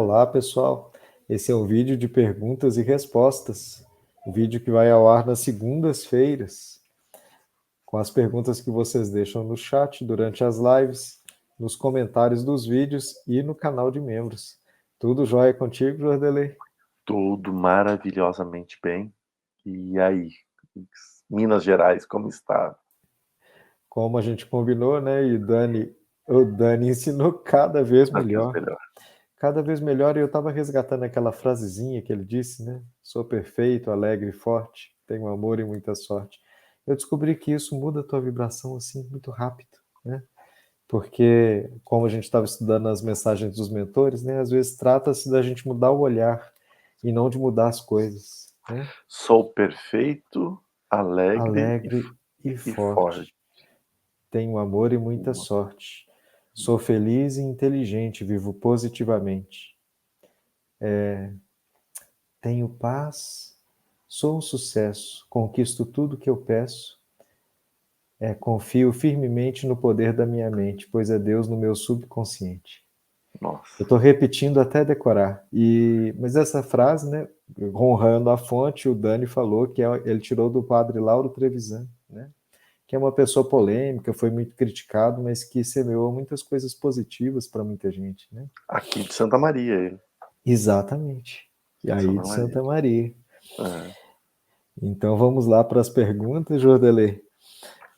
Olá, pessoal. Esse é o vídeo de perguntas e respostas. O vídeo que vai ao ar nas segundas-feiras, com as perguntas que vocês deixam no chat durante as lives, nos comentários dos vídeos e no canal de membros. Tudo jóia contigo, Jordelei? Tudo maravilhosamente bem. E aí, Minas Gerais, como está? Como a gente combinou, né? E o Dani ensinou cada vez Cada vez melhor. melhor. Cada vez melhor, e eu estava resgatando aquela frasezinha que ele disse, né? Sou perfeito, alegre e forte, tenho amor e muita sorte. Eu descobri que isso muda a tua vibração assim muito rápido, né? Porque, como a gente estava estudando as mensagens dos mentores, né? Às vezes trata-se da gente mudar o olhar e não de mudar as coisas, né? Sou perfeito, alegre Alegre e e forte. forte, tenho amor e muita sorte. Sou feliz e inteligente, vivo positivamente. Tenho paz, sou um sucesso, conquisto tudo que eu peço. Confio firmemente no poder da minha mente, pois é Deus no meu subconsciente. Eu Nossa. estou repetindo até decorar. Mas essa frase, né, honrando a fonte, o Dani falou que ele tirou do padre Lauro Trevisan, né, que é uma pessoa polêmica, foi muito criticado, mas que semeou muitas coisas positivas para muita gente, né? Aqui de Santa Maria, ele. Exatamente. E De aí Santa de Maria. Santa Maria. É. Então vamos lá para as perguntas, Jordelê.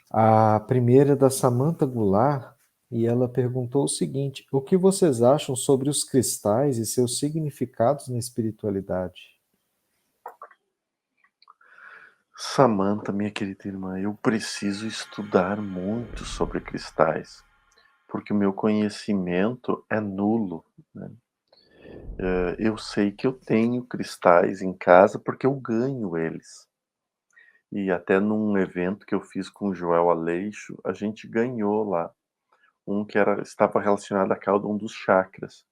A primeira é da Samantha Goulart, e ela perguntou o seguinte: o que vocês acham sobre os cristais e seus significados na espiritualidade? Samanta, minha querida irmã, eu preciso estudar muito sobre cristais, porque o meu conhecimento é nulo, né? Eu sei que eu tenho cristais em casa porque eu ganho eles. E até num evento que eu fiz com o Joel Aleixo, a gente ganhou lá um que estava relacionado a cada um dos chakras.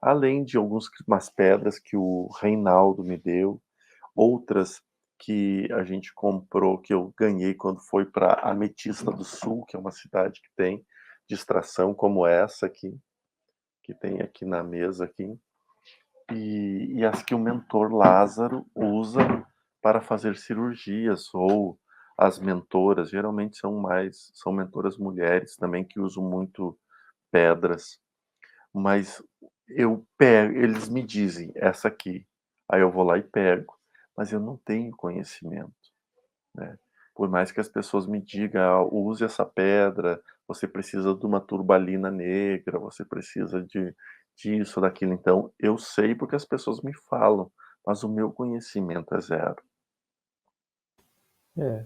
Além de umas pedras que o Reinaldo me deu, outras que a gente comprou, que eu ganhei quando foi para Ametista do Sul, que é uma cidade que tem distração como essa aqui, que tem aqui na mesa aqui. E as que o mentor Lázaro usa para fazer cirurgias, ou as mentoras, geralmente são mentoras mulheres também que usam muito pedras, mas eu pego, eles me dizem essa aqui, aí eu vou lá e pego, mas eu não tenho conhecimento, né? Por mais que as pessoas me digam, use essa pedra, você precisa de uma turbalina negra, você precisa disso, daquilo. Então, eu sei porque as pessoas me falam, mas o meu conhecimento é zero. É,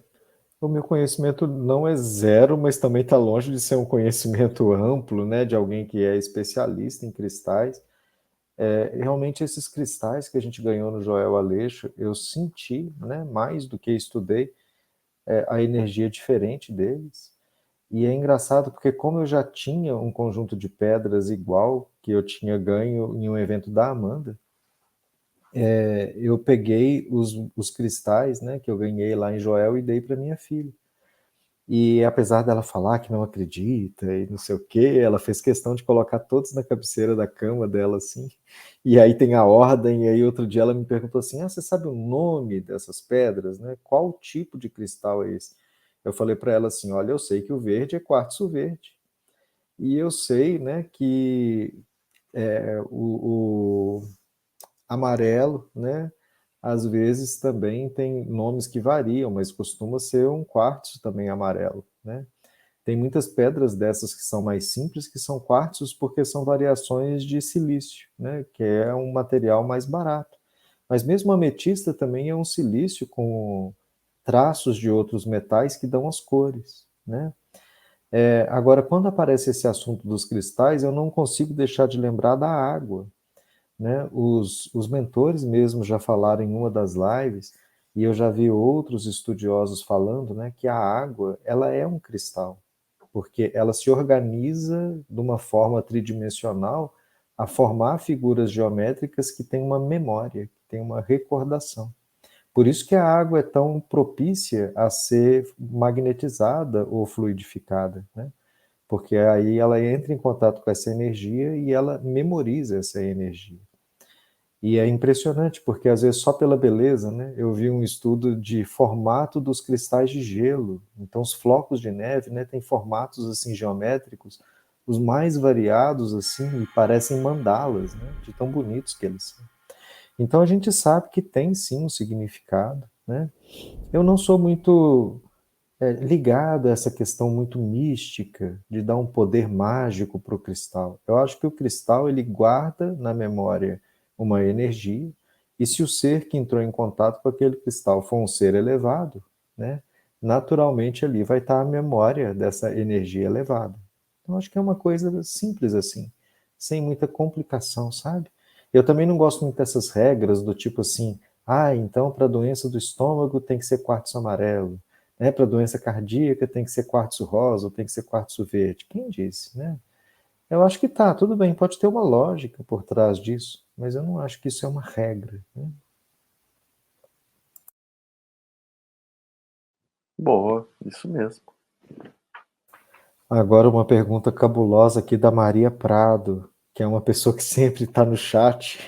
o meu conhecimento não é zero, mas também está longe de ser um conhecimento amplo, né, de alguém que é especialista em cristais. Realmente esses cristais que a gente ganhou no Joel Aleixo, eu senti, né, mais do que estudei, a energia diferente deles. E é engraçado porque como eu já tinha um conjunto de pedras igual que eu tinha ganho em um evento da Amanda, eu peguei os cristais, né, que eu ganhei lá em Joel e dei para minha filha. E apesar dela falar que não acredita e não sei o quê, ela fez questão de colocar todos na cabeceira da cama dela, assim. E aí tem a ordem, e aí outro dia ela me perguntou assim: você sabe o nome dessas pedras, né? Qual tipo de cristal é esse? Eu falei para ela assim: olha, eu sei que o verde é quartzo verde. E eu sei, né, que o amarelo, né, às vezes também tem nomes que variam, mas costuma ser um quartzo também amarelo, né? Tem muitas pedras dessas que são mais simples, que são quartzos, porque são variações de silício, né, que é um material mais barato. Mas mesmo a ametista também é um silício com traços de outros metais que dão as cores, né? Agora, quando aparece esse assunto dos cristais, eu não consigo deixar de lembrar da água, né? Os mentores mesmo já falaram em uma das lives, e eu já vi outros estudiosos falando, né, que a água, ela é um cristal, porque ela se organiza de uma forma tridimensional a formar figuras geométricas que têm uma memória, que têm uma recordação. Por isso que a água é tão propícia a ser magnetizada ou fluidificada, né? Porque aí ela entra em contato com essa energia e ela memoriza essa energia. E é impressionante, porque às vezes só pela beleza, né? Eu vi um estudo de formato dos cristais de gelo. Então, os flocos de neve, né, têm formatos assim geométricos, os mais variados assim, e parecem mandalas, né? De tão bonitos que eles são. Então, a gente sabe que tem sim um significado, né? Eu não sou muito ligado a essa questão muito mística de dar um poder mágico para o cristal. Eu acho que o cristal ele guarda na memória uma energia, e se o ser que entrou em contato com aquele cristal for um ser elevado, né, naturalmente ali vai estar a memória dessa energia elevada. Então acho que é uma coisa simples assim, sem muita complicação, sabe? Eu também não gosto muito dessas regras do tipo assim, então para a doença do estômago tem que ser quartzo amarelo, né? Para doença cardíaca tem que ser quartzo rosa, ou tem que ser quartzo verde. Quem disse, né? Eu acho que tá, tudo bem, pode ter uma lógica por trás disso, mas eu não acho que isso é uma regra, né? Boa, isso mesmo. Agora uma pergunta cabulosa aqui da Maria Prado, que é uma pessoa que sempre está no chat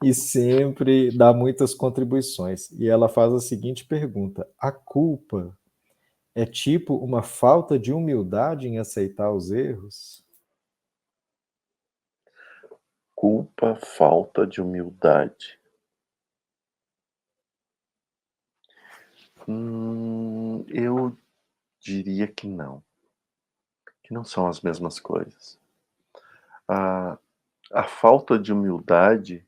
e sempre dá muitas contribuições. E ela faz a seguinte pergunta: a culpa é tipo uma falta de humildade em aceitar os erros? Culpa, falta de humildade. Eu diria que não são as mesmas coisas. A, a falta de humildade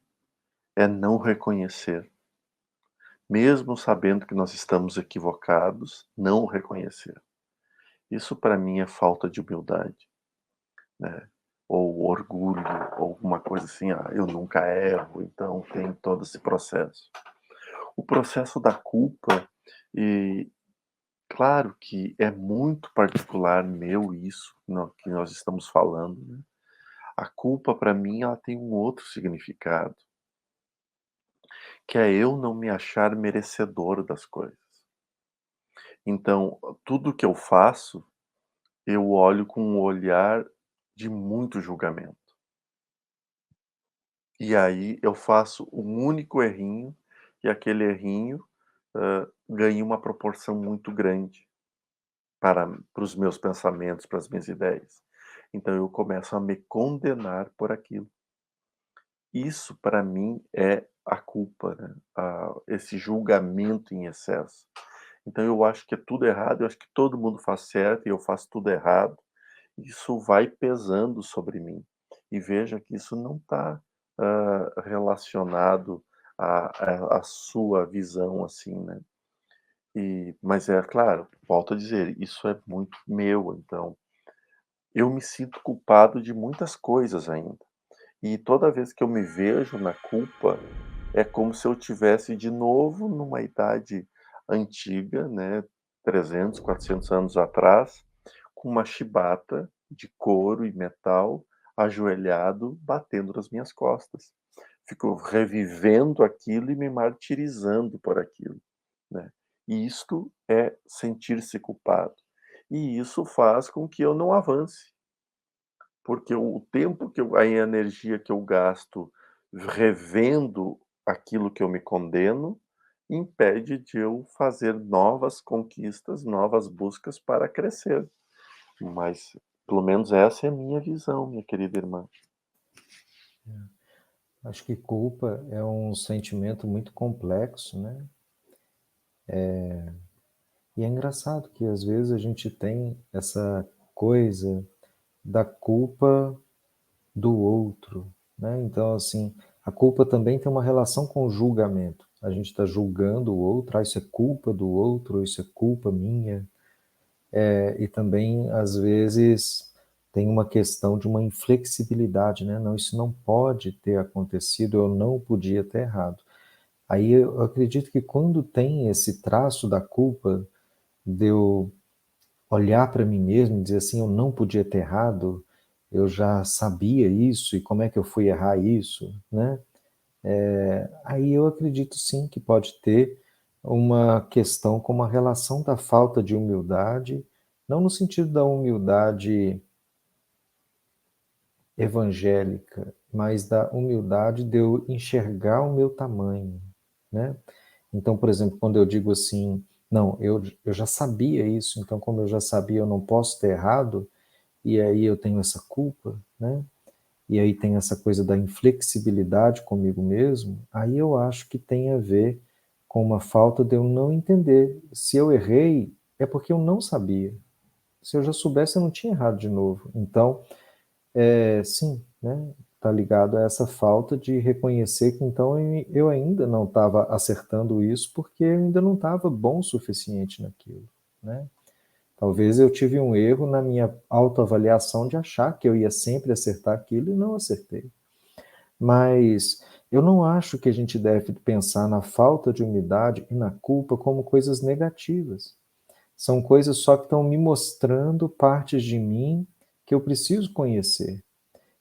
é não reconhecer, mesmo sabendo que nós estamos equivocados, não reconhecer. Isso para mim é falta de humildade, né? Ou orgulho, ou alguma coisa assim, eu nunca erro, então tem todo esse processo. O processo da culpa, e claro que é muito particular meu isso que nós estamos falando, né? A culpa para mim ela tem um outro significado, que é eu não me achar merecedor das coisas. Então, tudo que eu faço, eu olho com um olhar de muito julgamento. E aí eu faço um único errinho, e aquele errinho ganha uma proporção muito grande para os meus pensamentos, para as minhas ideias. Então eu começo a me condenar por aquilo. Isso para mim é a culpa, né? Esse julgamento em excesso. Então eu acho que é tudo errado, eu acho que todo mundo faz certo e eu faço tudo errado. Isso vai pesando sobre mim. E veja que isso não está relacionado à sua visão, assim, né? Mas é claro, volto a dizer, isso é muito meu, então eu me sinto culpado de muitas coisas ainda. E toda vez que eu me vejo na culpa, é como se eu tivesse de novo numa idade antiga, né, 300, 400 anos atrás, com uma chibata de couro e metal, ajoelhado, batendo nas minhas costas. Fico revivendo aquilo e me martirizando por aquilo, né. E isto é sentir-se culpado. E isso faz com que eu não avance, porque o tempo a energia que eu gasto revendo aquilo que eu me condeno, impede de eu fazer novas conquistas, novas buscas para crescer. Mas pelo menos essa é a minha visão, minha querida irmã. Acho que culpa é um sentimento muito complexo, né? E é engraçado que às vezes a gente tem essa coisa da culpa do outro, né? Então, assim, a culpa também tem uma relação com o julgamento. A gente está julgando o outro, isso é culpa do outro, isso é culpa minha. E também, às vezes, tem uma questão de uma inflexibilidade, né? Não, isso não pode ter acontecido, eu não podia ter errado. Aí eu acredito que quando tem esse traço da culpa, de eu olhar para mim mesmo e dizer assim, eu não podia ter errado, eu já sabia isso, e como é que eu fui errar isso, né? Aí eu acredito sim que pode ter uma questão com uma relação da falta de humildade, não no sentido da humildade evangélica, mas da humildade de eu enxergar o meu tamanho, né? Então, por exemplo, quando eu digo assim, não, eu já sabia isso, então como eu já sabia, eu não posso ter errado, e aí eu tenho essa culpa, né? E aí tem essa coisa da inflexibilidade comigo mesmo, aí eu acho que tem a ver com uma falta de eu não entender. Se eu errei, é porque eu não sabia. Se eu já soubesse, eu não tinha errado de novo. Então, sim, né? Tá ligado a essa falta de reconhecer que então eu ainda não estava acertando isso porque eu ainda não estava bom o suficiente naquilo, né? Talvez eu tive um erro na minha autoavaliação de achar que eu ia sempre acertar aquilo e não acertei. Mas eu não acho que a gente deve pensar na falta de humildade e na culpa como coisas negativas. São coisas só que estão me mostrando partes de mim que eu preciso conhecer.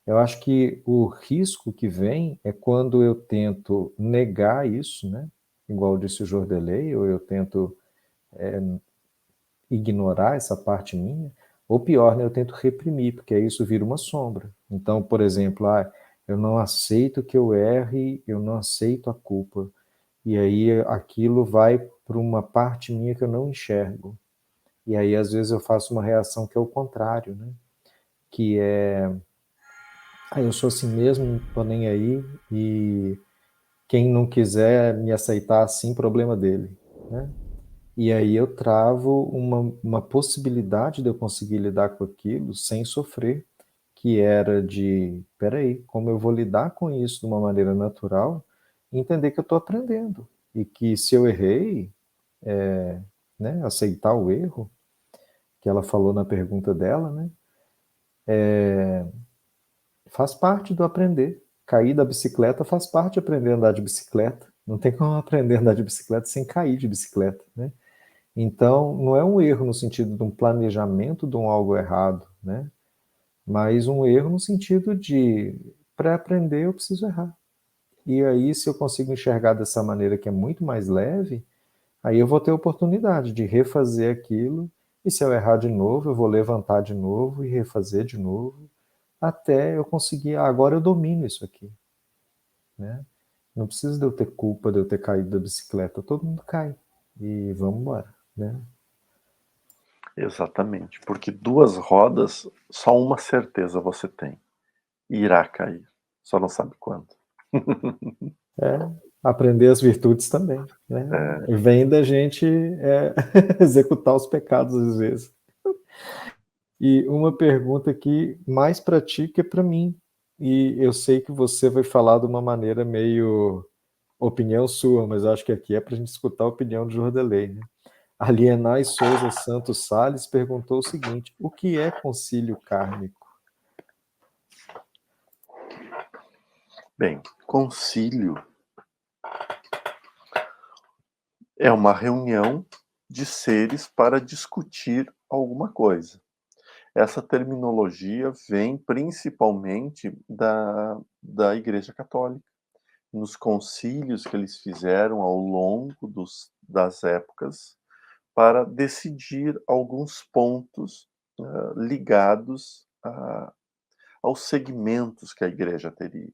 Eu acho que o risco que vem é quando eu tento negar isso, né? Igual disse o Jordelei, ou eu tento ignorar essa parte minha, ou pior, né, eu tento reprimir, porque aí isso vira uma sombra. Então, por exemplo, eu não aceito que eu erre, eu não aceito a culpa. E aí aquilo vai para uma parte minha que eu não enxergo. E aí, às vezes, eu faço uma reação que é o contrário, né? Que é, eu sou assim mesmo, não tô nem aí, e quem não quiser me aceitar assim, problema dele, né? E aí eu travo uma possibilidade de eu conseguir lidar com aquilo sem sofrer, que era de, peraí, como eu vou lidar com isso de uma maneira natural, e entender que eu estou aprendendo, e que se eu errei, né, aceitar o erro, que ela falou na pergunta dela, né, faz parte do aprender. Cair da bicicleta faz parte de aprender a andar de bicicleta. Não tem como aprender a andar de bicicleta sem cair de bicicleta, né? Então, não é um erro no sentido de um planejamento de um algo errado, né? Mas um erro no sentido de, para aprender, eu preciso errar. E aí, se eu consigo enxergar dessa maneira que é muito mais leve, aí eu vou ter oportunidade de refazer aquilo. E se eu errar de novo, eu vou levantar de novo e refazer de novo, até eu conseguir, agora eu domino isso aqui, né? Não precisa de eu ter culpa de eu ter caído da bicicleta, todo mundo cai. E vamos embora, né? Exatamente, porque duas rodas, só uma certeza você tem: irá cair, só não sabe quando. É, aprender as virtudes também, né? É, Vem da gente executar os pecados às vezes. E uma pergunta aqui mais para ti que para mim. E eu sei que você vai falar de uma maneira meio opinião sua, mas eu acho que aqui é para a gente escutar a opinião do Jordelei, né? Alienay Souza Santos Sales perguntou o seguinte: o que é concílio kármico? bem, concílio é uma reunião de seres para discutir alguma coisa. Essa terminologia vem principalmente da Igreja Católica, nos concílios que eles fizeram ao longo das épocas para decidir alguns pontos ligados aos segmentos que a Igreja teria.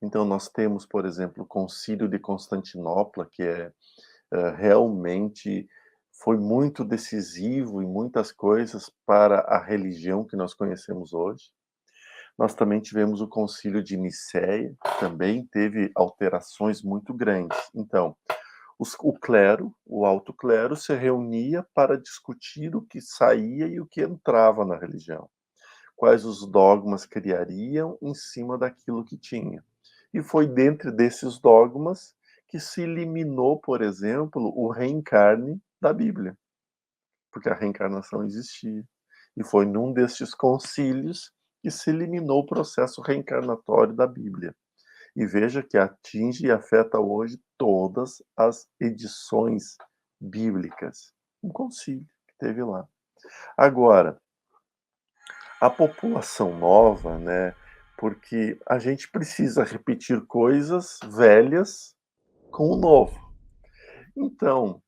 Então, nós temos, por exemplo, o Concílio de Constantinopla, que realmente foi muito decisivo em muitas coisas para a religião que nós conhecemos hoje. Nós também tivemos o Concílio de Nicéia, que também teve alterações muito grandes. Então, o clero, o alto clero, se reunia para discutir o que saía e o que entrava na religião. Quais os dogmas criariam em cima daquilo que tinha. E foi dentre desses dogmas que se eliminou, por exemplo, o reencarne da Bíblia, porque a reencarnação existia. E foi num destes concílios que se eliminou o processo reencarnatório da Bíblia. E veja que atinge e afeta hoje todas as edições bíblicas. Um concílio que teve lá. Agora, a população nova, né? Porque a gente precisa repetir coisas velhas com o novo. Então,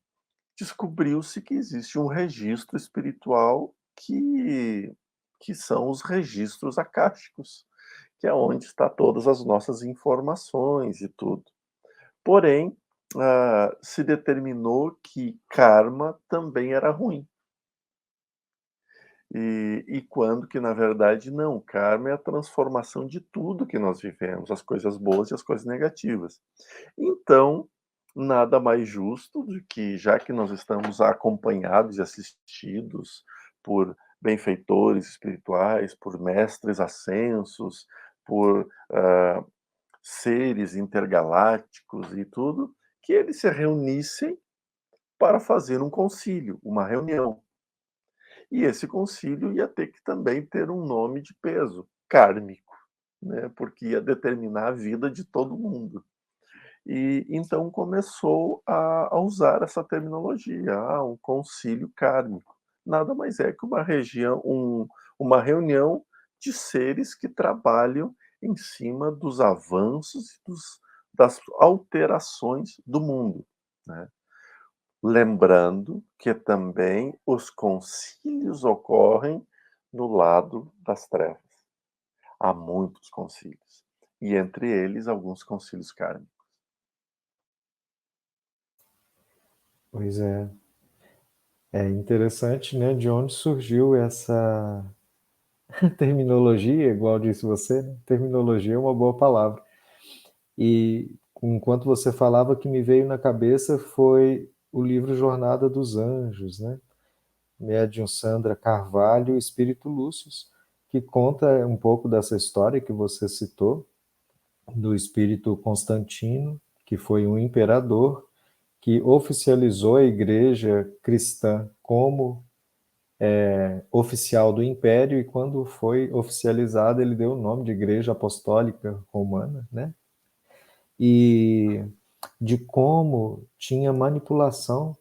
descobriu-se que existe um registro espiritual que são os registros akáshicos, que é onde está todas as nossas informações e tudo. Porém, se determinou que karma também era ruim. E quando que, na verdade, não, karma é a transformação de tudo que nós vivemos, as coisas boas e as coisas negativas. Então, nada mais justo do que, já que nós estamos acompanhados e assistidos por benfeitores espirituais, por mestres ascensos, por seres intergalácticos e tudo, que eles se reunissem para fazer um concílio, uma reunião. E esse concílio ia ter que também ter um nome de peso, kármico, né? Porque ia determinar a vida de todo mundo. E então começou a usar essa terminologia, um concílio kármico. Nada mais é que uma reunião de seres que trabalham em cima dos avanços e das alterações do mundo, né? Lembrando que também os concílios ocorrem no lado das trevas. Há muitos concílios, e entre eles alguns concílios kármicos. Pois é. É interessante, né, de onde surgiu essa terminologia, igual disse você, né? Terminologia é uma boa palavra. E enquanto você falava, o que me veio na cabeça foi o livro Jornada dos Anjos, né? Médium Sandra Carvalho e Espírito Lúcius, que conta um pouco dessa história que você citou, do espírito Constantino, que foi um imperador que oficializou a igreja cristã como oficial do império, e quando foi oficializada, ele deu o nome de Igreja Apostólica Romana, né? E de como tinha manipulação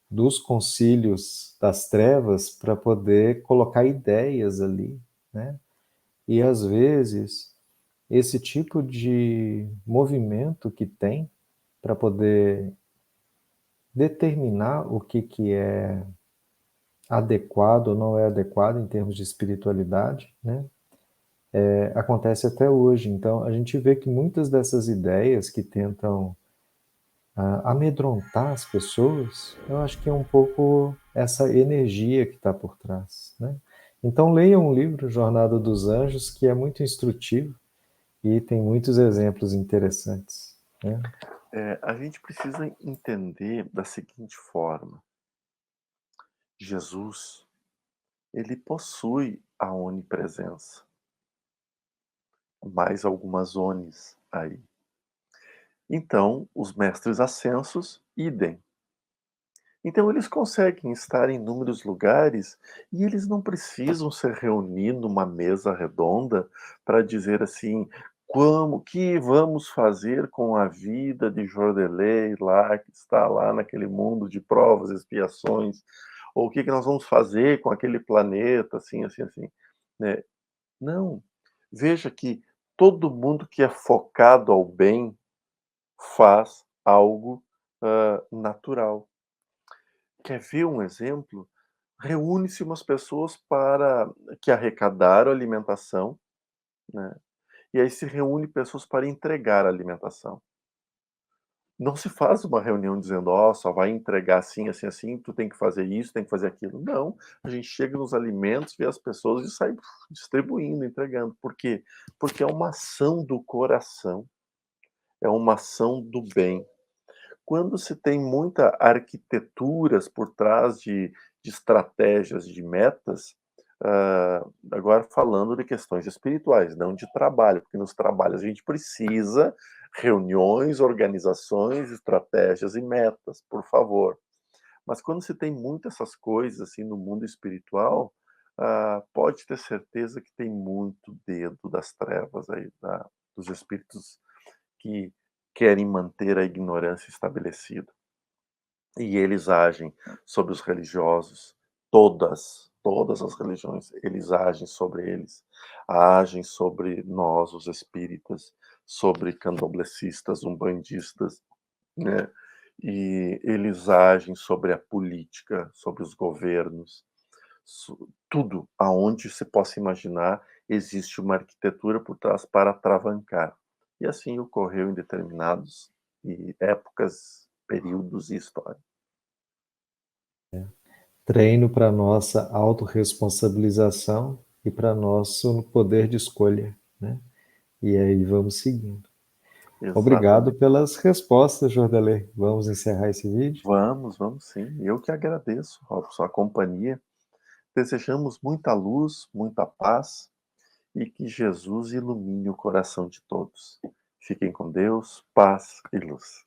dos concílios das trevas para poder colocar ideias ali, né? E às vezes esse tipo de movimento que tem para poder determinar o que é adequado ou não é adequado em termos de espiritualidade, né? Acontece até hoje. Então, a gente vê que muitas dessas ideias que tentam amedrontar as pessoas, eu acho que é um pouco essa energia que está por trás, né? Então, leiam um livro, Jornada dos Anjos, que é muito instrutivo e tem muitos exemplos interessantes, né? A gente precisa entender da seguinte forma: Jesus, ele possui a onipresença, mais algumas onis aí. Então, os mestres ascensos, idem. Então, eles conseguem estar em inúmeros lugares e eles não precisam se reunir numa mesa redonda para dizer assim: como que vamos fazer com a vida de Jordelei lá, que está lá naquele mundo de provas e expiações, ou o que nós vamos fazer com aquele planeta, assim, assim, assim, né? Não. Veja que todo mundo que é focado ao bem faz algo natural. Quer ver um exemplo? Reúne-se umas pessoas para que arrecadaram alimentação, né? E aí se reúne pessoas para entregar a alimentação. Não se faz uma reunião dizendo, ó, só vai entregar assim, assim, assim, tu tem que fazer isso, tem que fazer aquilo. Não, a gente chega nos alimentos, vê as pessoas e sai distribuindo, entregando. Por quê? Porque é uma ação do coração, é uma ação do bem. Quando se tem muita arquiteturas por trás de estratégias, de metas, agora falando de questões espirituais, não de trabalho, porque nos trabalhos a gente precisa reuniões, organizações, estratégias e metas, por favor. Mas quando se tem muitas essas coisas assim no mundo espiritual, pode ter certeza que tem muito dedo das trevas aí, dos espíritos que querem manter a ignorância estabelecida. E eles agem sobre os religiosos, todas as religiões, eles agem sobre eles, agem sobre nós, os espíritas, sobre candomblecistas, umbandistas, né? E eles agem sobre a política, sobre os governos, tudo aonde se possa imaginar, existe uma arquitetura por trás para atravancar. E assim ocorreu em determinados épocas, períodos e história. Treino para nossa autorresponsabilização e para nosso poder de escolha, né? E aí vamos seguindo. Obrigado Exatamente. pelas respostas, Jordelê. Vamos encerrar esse vídeo? Vamos sim. Eu que agradeço, Robson, a companhia. Desejamos muita luz, muita paz e que Jesus ilumine o coração de todos. Fiquem com Deus, paz e luz.